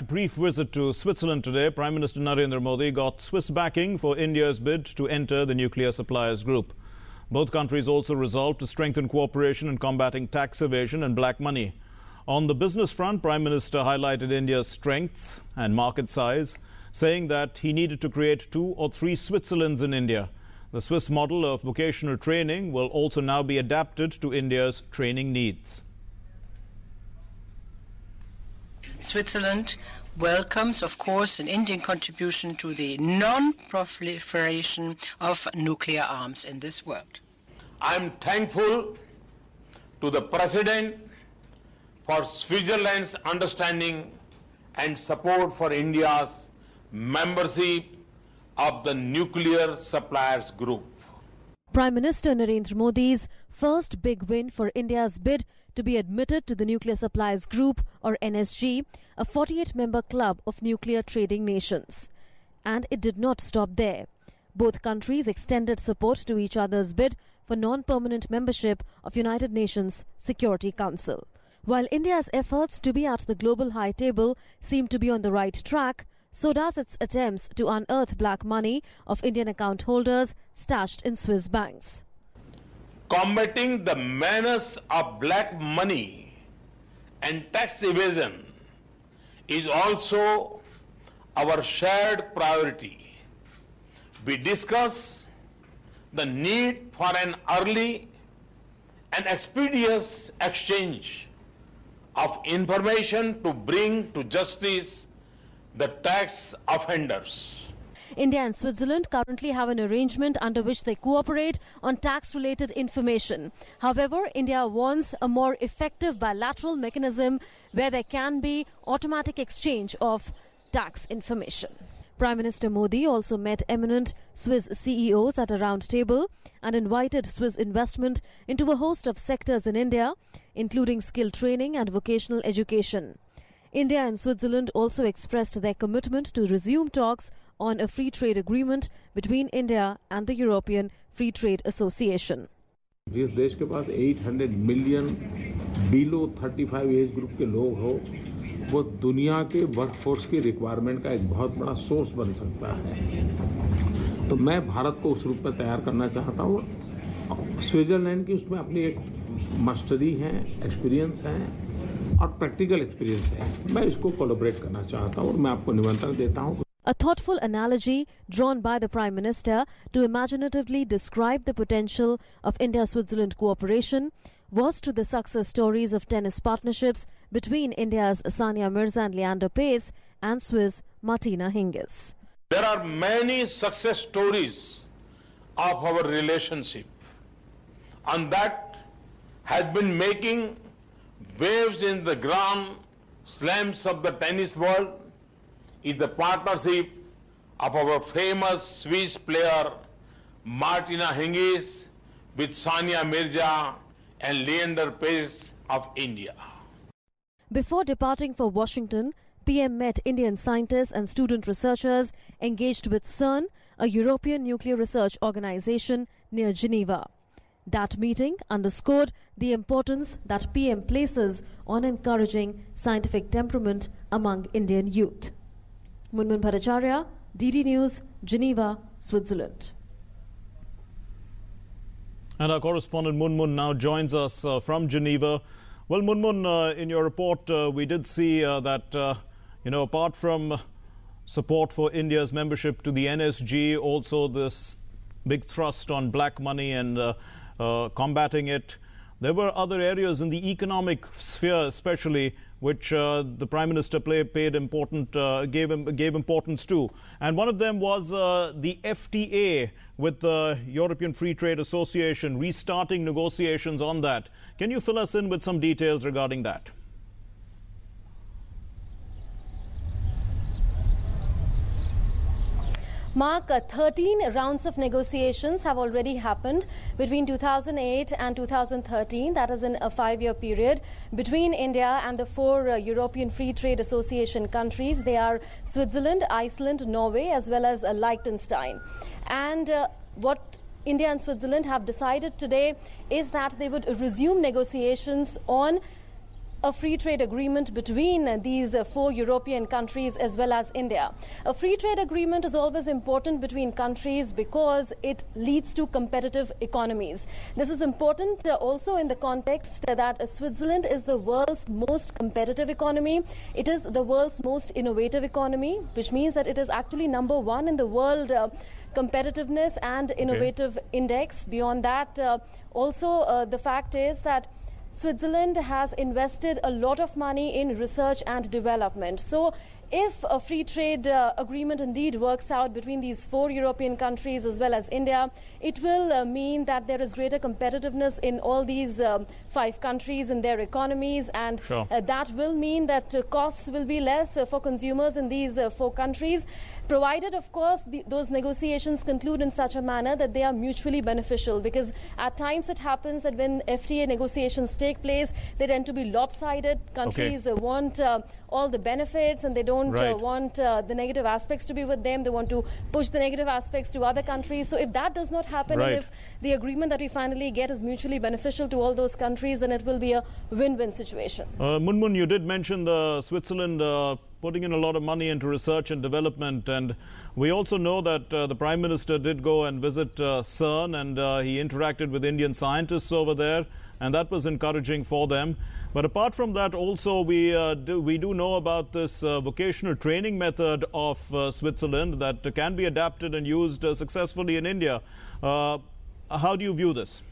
fact, brief visit to Switzerland today. Prime Minister Narendra Modi got Swiss backing for India's bid to enter the nuclear suppliers group. Both countries also resolved to strengthen cooperation in combating tax evasion and black money. On the business front, Prime Minister highlighted India's strengths and market size, saying that he needed to create 2 or 3 Switzerlands in India. The Swiss model of vocational training will also now be adapted to India's training needs. Switzerland welcomes, of course, an Indian contribution to the non-proliferation of nuclear arms in this world. I am thankful to the President for Switzerland's understanding and support for India's membership of the Nuclear Suppliers Group. Prime Minister Narendra Modi's first big win for India's bid to be admitted to the Nuclear Suppliers Group, or NSG, a 48-member club of nuclear trading nations. And it did not stop there. Both countries extended support to each other's bid for non-permanent membership of United Nations Security Council. While India's efforts to be at the global high table seem to be on the right track, so does its attempts to unearth black money of Indian account holders stashed in Swiss banks. Combating the menace of black money and tax evasion is also our shared priority. We discuss the need for an early and expeditious exchange of information to bring to justice the tax offenders. India and Switzerland currently have an arrangement under which they cooperate on tax-related information. However, India wants a more effective bilateral mechanism where there can be automatic exchange of tax information. Prime Minister Modi also met eminent Swiss CEOs at a round table and invited Swiss investment into a host of sectors in India, including skill training and vocational education. India and Switzerland also expressed their commitment to resume talks on a free trade agreement between India and the European Free Trade Association. जिस देश के पास 800 million below 35 age group के लोग हो, वो दुनिया के workforce की रिक्वायरमेंट का एक बहुत बड़ा सोर्स बन सकता है। तो मैं भारत को उस रूप में तैयार करना चाहता हूँ। स्विट्जरलैंड की उसमें अपनी एक मास्टरी है, एक्सपीरियंस है और प्रैक्टिकल एक्सपीरियंस है। मैं इसको कोलैबोरेट करना चाहता हूँ और मैं आपको निमंत्रण देता हूँ। A thoughtful analogy drawn by the Prime Minister to imaginatively describe the potential of India-Switzerland cooperation was to the success stories of tennis partnerships between India's Sania Mirza and Leander Paes and Swiss Martina Hingis. There are many success stories of our relationship, and that has been making waves in the grand slams of the tennis world is the partnership of our famous Swiss player Martina Hingis with Sania Mirza and Leander Paes of India. Before departing for Washington, PM met Indian scientists and student researchers engaged with CERN, a European nuclear research organization near Geneva. That meeting underscored the importance that PM places on encouraging scientific temperament among Indian youth. Munmun Bhattacharya, DD News, Geneva, Switzerland. And our correspondent Munmun now joins us from Geneva. Well, Munmun, in your report, we did see that, apart from support for India's membership to the NSG, also this big thrust on black money and combating it. There were other areas in the economic sphere, especially, which the Prime Minister gave importance to. And one of them was the FTA with the European Free Trade Association, restarting negotiations on that. Can you fill us in with some details regarding that? Mark, 13 rounds of negotiations have already happened between 2008 and 2013. That is in a 5-year period between India and the 4 European Free Trade Association countries. They are Switzerland, Iceland, Norway, as well as Liechtenstein. And what India and Switzerland have decided today is that they would resume negotiations on a free trade agreement between these 4 European countries as well as India. A free trade agreement is always important between countries because it leads to competitive economies. This is important also in the context that Switzerland is the world's most competitive economy. It is the world's most innovative economy, which means that it is actually number 1 in the world competitiveness and innovative index. Beyond that, also the fact is that Switzerland has invested a lot of money in research and development. So if a free trade agreement indeed works out between these 4 European countries as well as India, it will mean that there is greater competitiveness in all these 5 countries and their economies, and that will mean that costs will be less for consumers in these 4 countries, provided, of course, those negotiations conclude in such a manner that they are mutually beneficial, because at times it happens that when FTA negotiations take place, they tend to be lopsided. Countries want all the benefits and they don't want the negative aspects to be with them. They want to push the negative aspects to other countries. So if that does not happen, and if the agreement that we finally get is mutually beneficial to all those countries, then it will be a win-win situation. Munmun, you did mention the Switzerland putting in a lot of money into research and development, and we also know that the Prime Minister did go and visit CERN, and he interacted with Indian scientists over there, and that was encouraging for them. But apart from that, also we do know about this vocational training method of Switzerland that can be adapted and used successfully in India. How do you view this?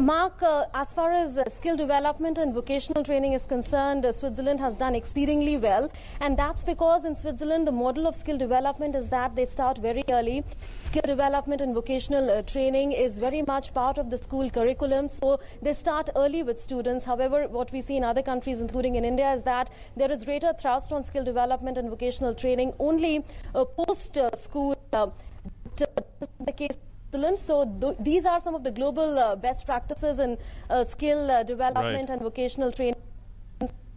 Mark, as far as skill development and vocational training is concerned, Switzerland has done exceedingly well. And that's because in Switzerland, the model of skill development is that they start very early. Skill development and vocational training is very much part of the school curriculum. So they start early with students. However, what we see in other countries, including in India, is that there is greater thrust on skill development and vocational training only post-school. This is the case. So these are some of the global best practices in skill development and vocational training.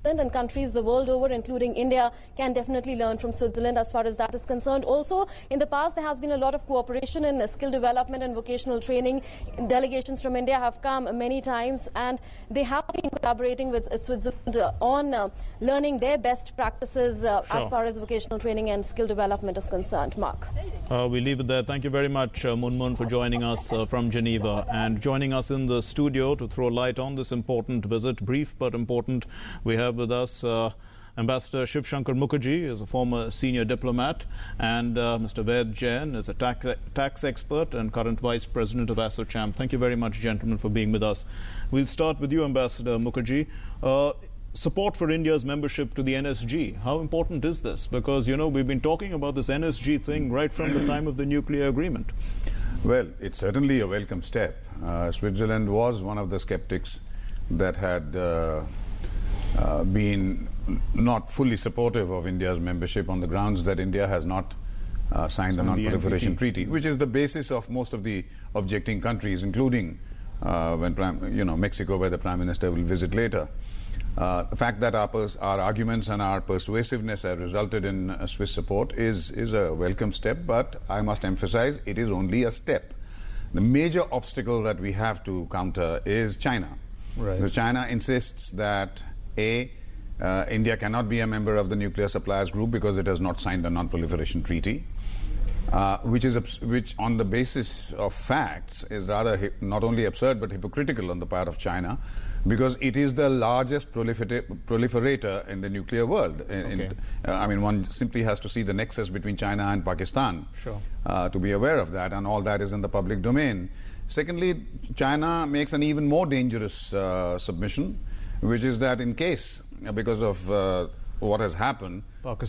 And countries the world over, including India, can definitely learn from Switzerland as far as that is concerned. Also, in the past, there has been a lot of cooperation in skill development and vocational training. Delegations from India have come many times, and they have been collaborating with Switzerland on learning their best practices as far as vocational training and skill development is concerned. Mark. We leave it there. Thank you very much, Munmun, for joining us from Geneva and joining us in the studio to throw light on this important visit. Brief but important. We have with us Ambassador Shiv Shankar Mukherjee, is a former senior diplomat, and Mr. Ved Jain is a tax expert and current Vice President of ASSOCHAM. Thank you very much, gentlemen, for being with us. We'll start with you, Ambassador Mukherjee. Support for India's membership to the NSG. How important is this? Because, you know, we've been talking about this NSG thing right from the time of the nuclear agreement. Well, it's certainly a welcome step. Switzerland was one of the skeptics that had been not fully supportive of India's membership on the grounds that India has not signed the Non-Proliferation Treaty, which is the basis of most of the objecting countries, including Mexico, where the Prime Minister will visit later. The fact that our arguments and our persuasiveness have resulted in Swiss support is a welcome step, but I must emphasize it is only a step. The major obstacle that we have to counter is China. Because China insists that India cannot be a member of the nuclear suppliers group because it has not signed a non-proliferation treaty, which on the basis of facts is rather not only absurd but hypocritical on the part of China, because it is the largest proliferator in the nuclear world. I mean, one simply has to see the nexus between China and Pakistan to be aware of that, and all that is in the public domain. Secondly, China makes an even more dangerous submission, which is that in case, because of what has happened,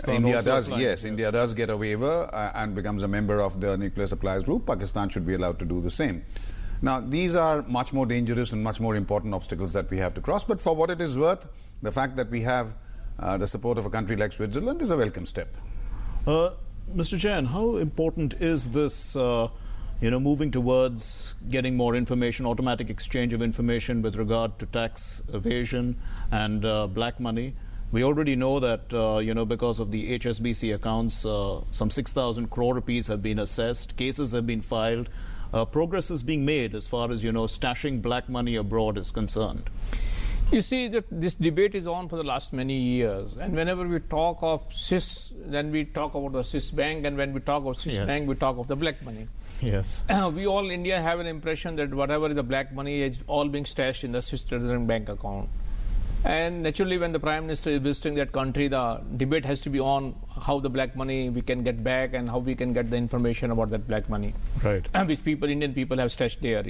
India does get a waiver and becomes a member of the nuclear suppliers group, Pakistan should be allowed to do the same. Now, these are much more dangerous and much more important obstacles that we have to cross, but for what it is worth, the fact that we have the support of a country like Switzerland is a welcome step. Mr. Jain, how important is this moving towards getting more information, automatic exchange of information with regard to tax evasion and black money? We already know that, because of the HSBC accounts, some 6,000 crore rupees have been assessed, cases have been filed. progress is being made as far as, stashing black money abroad is concerned? You see that this debate is on for the last many years, and whenever we talk of Swiss, then we talk about the Swiss bank, and when we talk of Swiss bank, we talk of the black money. Yes. We all, India, have an impression that whatever is the black money is all being stashed in the Switzerland bank account. And naturally, when the Prime Minister is visiting that country, the debate has to be on how the black money we can get back and how we can get the information about that black money. Right. And which Indian people have stashed there.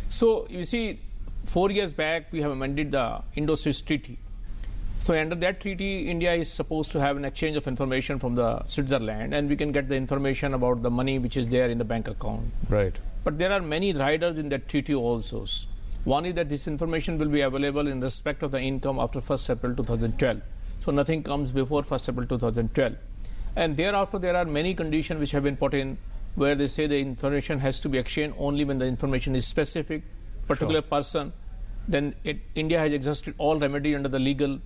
So, you see, 4 years back, we have amended the Indo-Swiss Treaty. So under that treaty, India is supposed to have an exchange of information from the Switzerland, and we can get the information about the money which is there in the bank account. Right. But there are many riders in that treaty also. One is that this information will be available in respect of the income after 1st April 2012. So nothing comes before 1st April 2012. And thereafter, there are many conditions which have been put in where they say the information has to be exchanged only when the information is specific, particular person. Then India has exhausted all remedy under the legal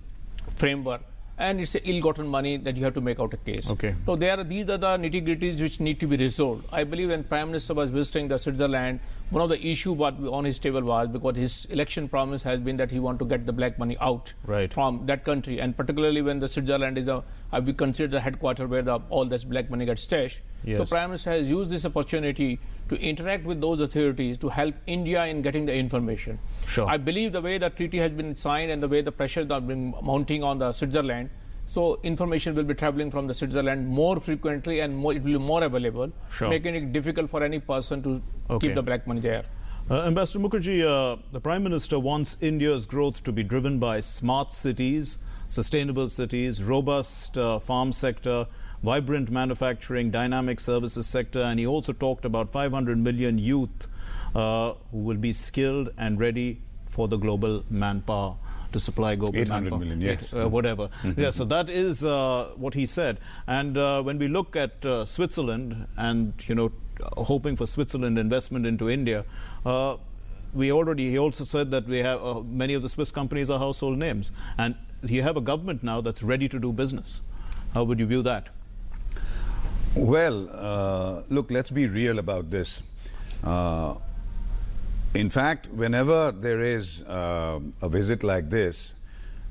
framework, and it's ill-gotten money that you have to make out a case. Okay. So these are the nitty-gritties which need to be resolved. I believe when Prime Minister was visiting the Switzerland, one of the issues on his table was because his election promise has been that he want to get the black money out from that country, and particularly when the Switzerland is we consider the headquarters where all this black money gets stashed. Yes. So Prime Minister has used this opportunity to interact with those authorities to help India in getting the information. Sure. I believe the way the treaty has been signed and the way the pressures are being mounting on the Switzerland, so information will be traveling from the Switzerland more frequently and it will be more available, making it difficult for any person to keep the black money there. Ambassador Mukherjee, the Prime Minister wants India's growth to be driven by smart cities, sustainable cities, robust farm sector, vibrant manufacturing, dynamic services sector, and he also talked about 500 million youth who will be skilled and ready for the global manpower to supply global 800 manpower. million, yes. Whatever. Yeah, so that is what he said. And when we look at Switzerland and, hoping for Switzerland investment into India, he also said that we have many of the Swiss companies are household names. And you have a government now that's ready to do business. How would you view that? Well, look, let's be real about this. In fact, whenever there is a visit like this,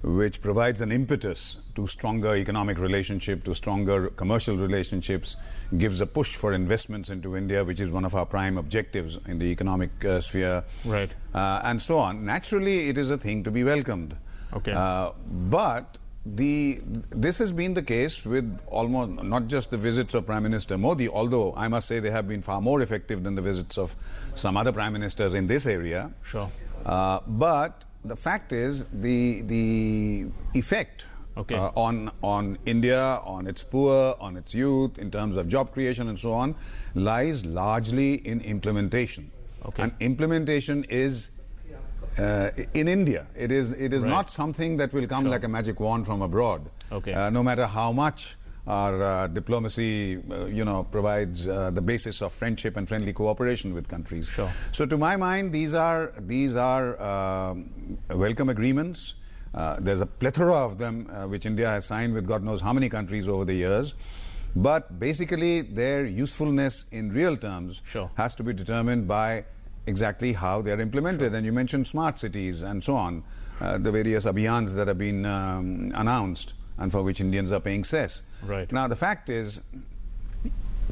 which provides an impetus to stronger economic relationship, to stronger commercial relationships, gives a push for investments into India, which is one of our prime objectives in the economic sphere, right, and so on. Naturally, it is a thing to be welcomed. Okay. But this has been the case with almost not just the visits of Prime Minister Modi, although I must say they have been far more effective than the visits of some other prime ministers in this area. Sure. But the fact is the effect on India, on its poor, on its youth, in terms of job creation and so on, lies largely in implementation. Okay. And implementation is in India. It is not something that will come like a magic wand from abroad. Okay. No matter how much our diplomacy, provides the basis of friendship and friendly cooperation with countries. Sure. So, to my mind, these are welcome agreements. There's a plethora of them which India has signed with God knows how many countries over the years. But basically, their usefulness in real terms has to be determined by exactly how they are implemented. And you mentioned smart cities and so on, the various abhiyans that have been announced and for which Indians are paying cess. Right. Now, the fact is,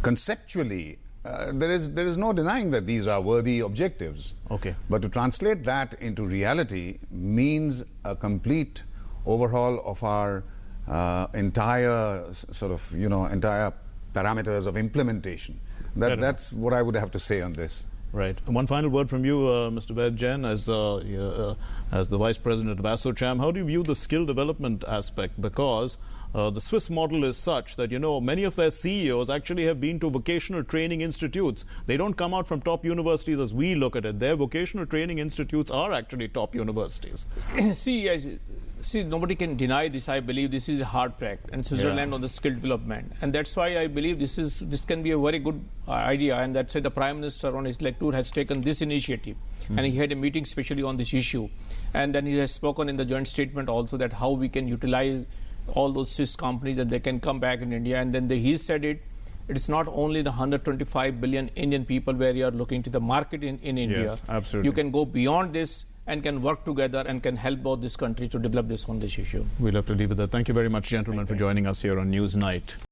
conceptually, there is no denying that these are worthy objectives. Okay. But to translate that into reality means a complete overhaul of our entire entire parameters of implementation. That's what I would have to say on this. Right. One final word from you, Mr. Ved Jain, as the Vice President of ASSOCHAM. How do you view the skill development aspect? Because the Swiss model is such that, many of their CEOs actually have been to vocational training institutes. They don't come out from top universities as we look at it. Their vocational training institutes are actually top universities. See, nobody can deny this. I believe this is a hard fact, and Switzerland on the skill development, and that's why I believe this can be a very good idea. And that's why the Prime Minister on his tour has taken this initiative, and he had a meeting especially on this issue, and then he has spoken in the joint statement also that how we can utilize all those Swiss companies that they can come back in India, and then he said it it's not only the 125 billion Indian people where you are looking to the market in India. Yes, absolutely. You can go beyond this and can work together and can help both these countries to develop this on this issue. We'll have to leave it there. Thank you very much, gentlemen, for joining us here on Newsnight.